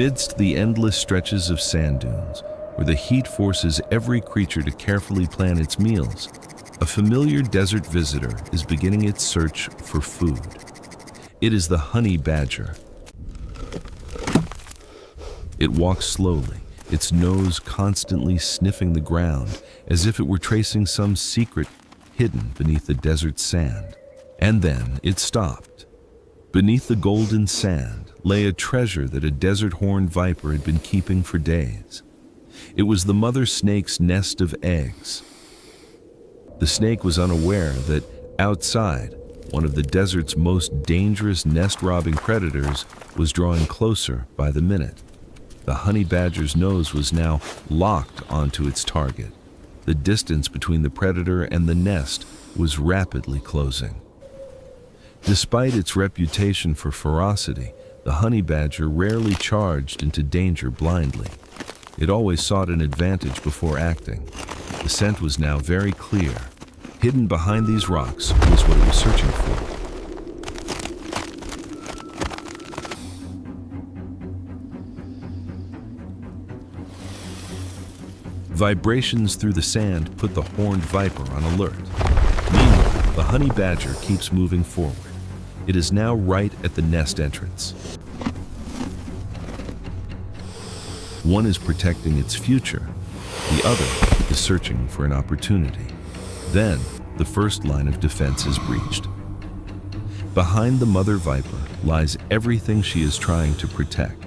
Amidst the endless stretches of sand dunes, where the heat forces every creature to carefully plan its meals, a familiar desert visitor is beginning its search for food. It is the honey badger. It walks slowly, its nose constantly sniffing the ground, as if it were tracing some secret hidden beneath the desert sand. And then it stopped. Beneath the golden sand lay a treasure that a desert horned viper had been keeping for days. It was the mother snake's nest of eggs. The snake was unaware that outside, one of the desert's most dangerous nest-robbing predators was drawing closer by the minute. The honey badger's nose was now locked onto its target. The distance between the predator and the nest was rapidly closing. Despite its reputation for ferocity, the honey badger rarely charged into danger blindly. It always sought an advantage before acting. The scent was now very clear. Hidden behind these rocks was what it was searching for. Vibrations through the sand put the horned viper on alert. Meanwhile, the honey badger keeps moving forward. It is now right at the nest entrance. One is protecting its future. The other is searching for an opportunity. Then, the first line of defense is breached. Behind the mother viper lies everything she is trying to protect.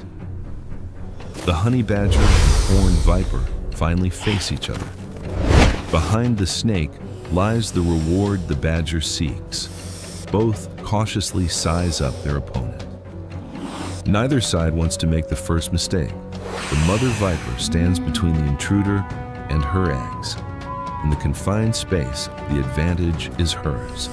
The honey badger and the horned viper finally face each other. Behind the snake lies the reward the badger seeks. Both cautiously size up their opponent. Neither side wants to make the first mistake. The mother viper stands between the intruder and her eggs. In the confined space, the advantage is hers.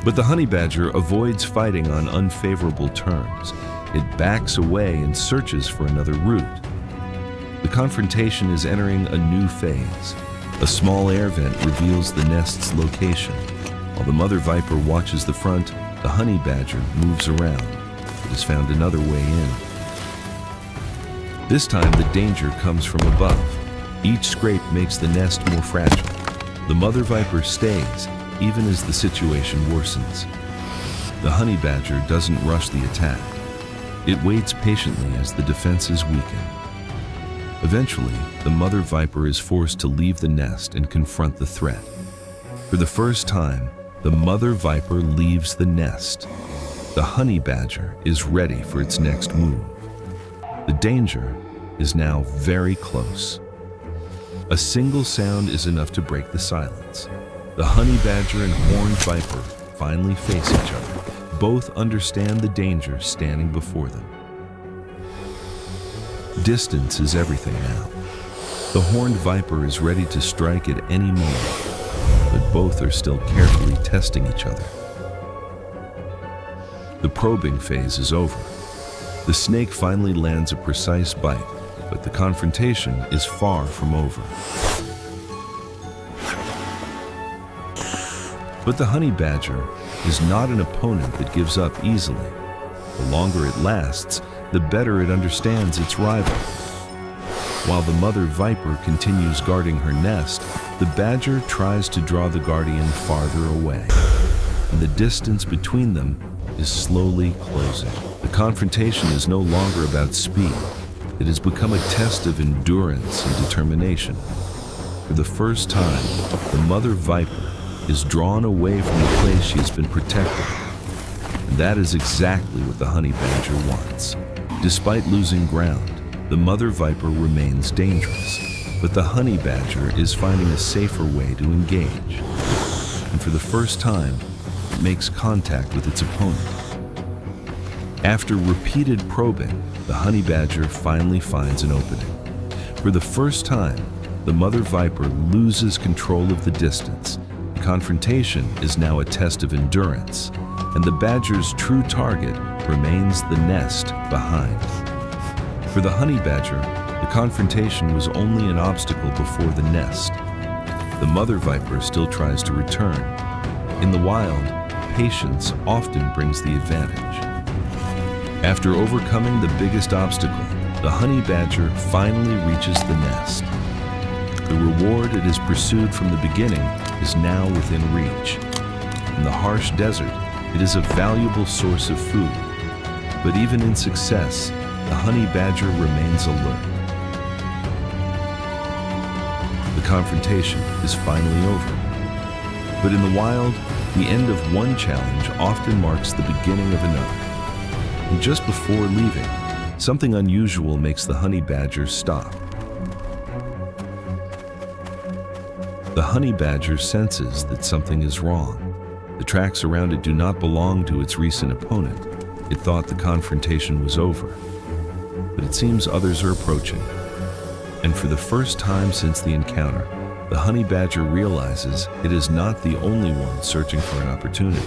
But the honey badger avoids fighting on unfavorable terms. It backs away and searches for another route. The confrontation is entering a new phase. A small air vent reveals the nest's location. While the mother viper watches the front, the honey badger moves around. It has found another way in. This time the danger comes from above. Each scrape makes the nest more fragile. The mother viper stays, even as the situation worsens. The honey badger doesn't rush the attack. It waits patiently as the defenses weaken. Eventually, the mother viper is forced to leave the nest and confront the threat. For the first time, the mother viper leaves the nest. The honey badger is ready for its next move. The danger is now very close. A single sound is enough to break the silence. The honey badger and horned viper finally face each other. Both understand the danger standing before them. Distance is everything now. The horned viper is ready to strike at any moment, but both are still carefully testing each other. The probing phase is over. The snake finally lands a precise bite, but the confrontation is far from over. But the honey badger is not an opponent that gives up easily. The longer it lasts, the better it understands its rival. While the mother viper continues guarding her nest, the badger tries to draw the guardian farther away, and the distance between them is slowly closing. The confrontation is no longer about speed. It has become a test of endurance and determination. For the first time, the mother viper is drawn away from the place she has been protected. And that is exactly what the honey badger wants. Despite losing ground, the mother viper remains dangerous, but the honey badger is finding a safer way to engage. And for the first time, it makes contact with its opponent. After repeated probing, the honey badger finally finds an opening. For the first time, the mother viper loses control of the distance. The confrontation is now a test of endurance, and the badger's true target remains the nest behind. For the honey badger, the confrontation was only an obstacle before the nest. The mother viper still tries to return. In the wild, patience often brings the advantage. After overcoming the biggest obstacle, the honey badger finally reaches the nest. The reward it has pursued from the beginning is now within reach. In the harsh desert, it is a valuable source of food. But even in success, the honey badger remains alert. The confrontation is finally over. But in the wild, the end of one challenge often marks the beginning of another. And just before leaving, something unusual makes the honey badger stop. The honey badger senses that something is wrong. The tracks around it do not belong to its recent opponent. It thought the confrontation was over. But it seems others are approaching. And for the first time since the encounter, the honey badger realizes it is not the only one searching for an opportunity.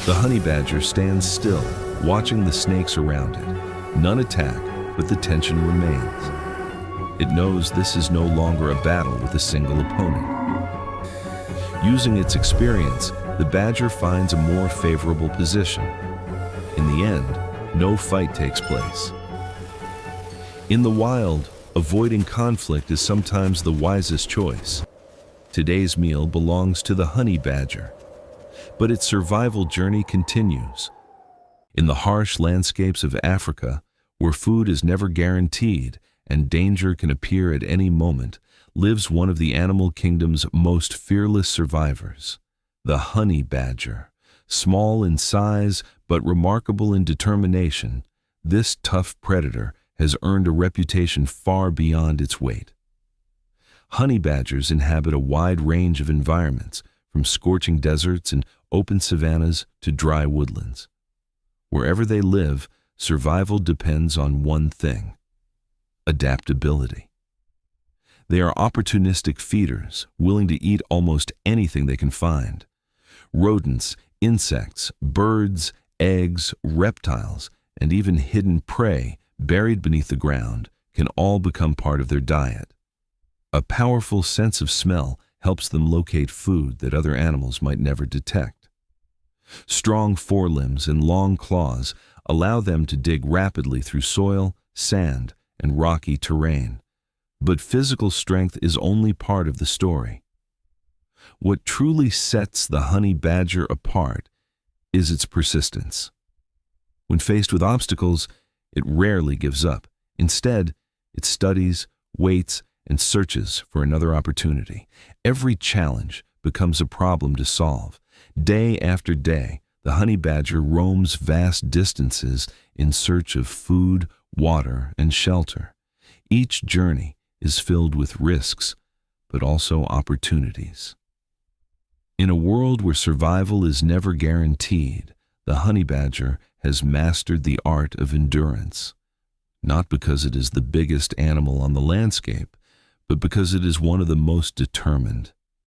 The honey badger stands still, watching the snakes around it. None attack, but the tension remains. It knows this is no longer a battle with a single opponent. Using its experience, the badger finds a more favorable position. In the end, no fight takes place. In the wild, avoiding conflict is sometimes the wisest choice. Today's meal belongs to the honey badger, but its survival journey continues. In the harsh landscapes of Africa, where food is never guaranteed and danger can appear at any moment, lives one of the animal kingdom's most fearless survivors, the honey badger. Small in size but remarkable in determination, this tough predator has earned a reputation far beyond its weight. Honey badgers inhabit a wide range of environments, from scorching deserts and open savannas to dry woodlands. Wherever they live, survival depends on one thing: adaptability. They are opportunistic feeders, willing to eat almost anything they can find. Rodents, insects, birds, eggs, reptiles, and even hidden prey buried beneath the ground can all become part of their diet. A powerful sense of smell helps them locate food that other animals might never detect. Strong forelimbs and long claws allow them to dig rapidly through soil, sand, and rocky terrain. But physical strength is only part of the story. What truly sets the honey badger apart is its persistence. When faced with obstacles, it rarely gives up. Instead, it studies, waits, and searches for another opportunity. Every challenge becomes a problem to solve. Day after day, the honey badger roams vast distances in search of food, water, and shelter. Each journey is filled with risks, but also opportunities. In a world where survival is never guaranteed, the honey badger has mastered the art of endurance, not because it is the biggest animal on the landscape, but because it is one of the most determined.